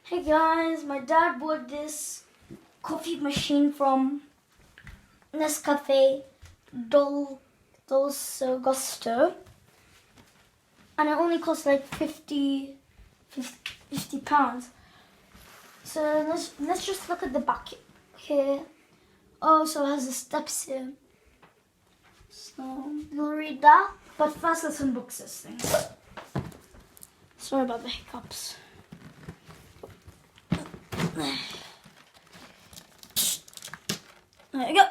Hey guys, my dad bought this coffee machine from Nescafe Dolce Gusto, and it only costs like 50 pounds. So let's just look at the back here. Oh, so it has the steps here. So we'll read that, but first let's unbox this thing. Sorry about the hiccups. There you go.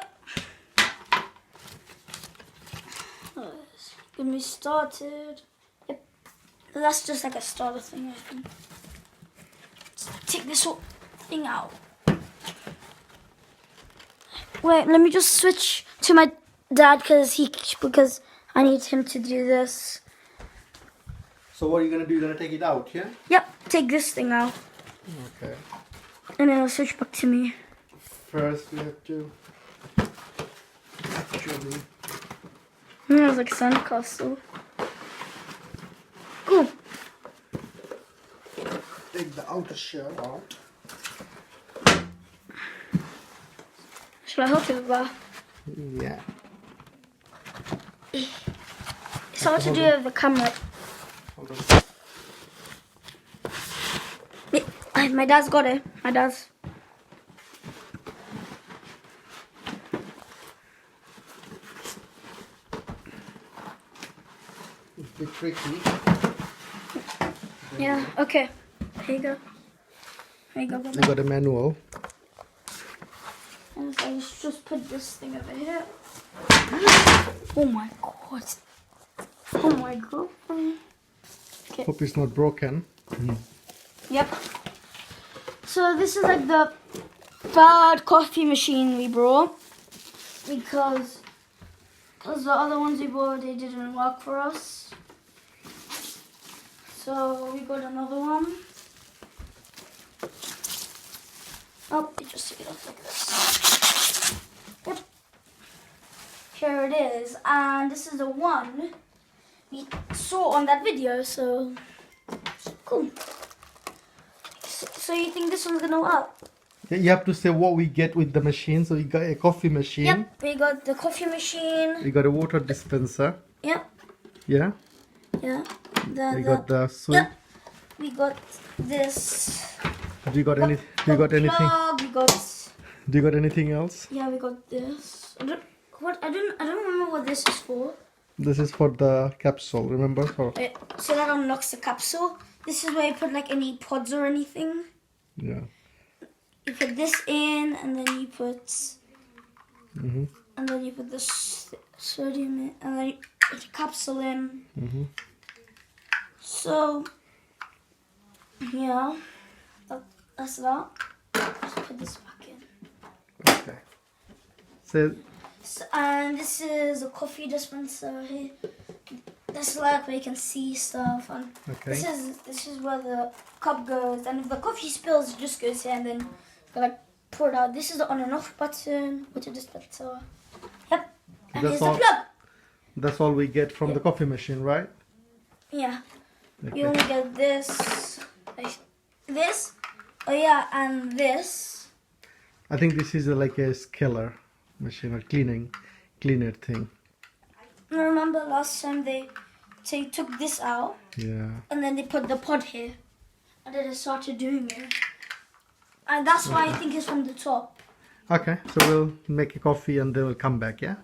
Get me started. Yep. That's just like a starter thing, I think. Let's take this whole thing out. Wait, let me just switch to my dad because I need him to do this. So what are you gonna do? You're gonna take it out, yeah? Yep, take this thing out. Okay. And then I'll switch back to me. First we have to actually It was like sandcastle. Cool. take the outer shell out. Should I help you with that? Yeah. It's all to do with the camera. Hold on. My dad's got it. My dad's. It's a bit tricky. Yeah, okay. Here you go. Here you go. You got a manual. And so I just put this thing over here. Oh my god. Oh my god. Okay. Hope it's not broken. Yep. So this is like the third coffee machine we brought because the other ones we bought, they didn't work for us. So we got another one. Oh, you just take it off like this. Yep. Here it is, and this is the one we saw on that video, so cool. So you think this one's gonna work? Yeah, you have to say what we get with the machine. So you got a coffee machine. Yep, we got the coffee machine. We got a water dispenser. Yep, Yeah. yeah. We got the switch. Yep. We got this. Do you got any? Do you got anything? Plug, we got. Do you got anything else? Yeah, we got this. I don't remember what this is for. This is for the capsule. Remember? So that unlocks the capsule. This is where you put like any pods or anything. Yeah. You put this in, and then you put, Mhm. and then you put the sodium in, and then you put the capsule in. Mhm. So, yeah, that's that. Just put this back in. Okay. So And this is a coffee dispenser here. That's like where you can see stuff, and okay. this is where the cup goes. And if the coffee spills, it just goes here, and then you like pour it out. This is the on and off button with the dispenser. Yep. And That's here's all. the plug. That's all we get from the coffee machine, right? Yeah. Okay. You only get this, like this. Oh yeah, and this. I think this is like a scaler machine or cleaner thing. I remember last time they took this out. Yeah. And then they put the pod here. And then they started doing it. And that's why I think it's from the top. Okay, so we'll make a coffee and then we'll come back, yeah?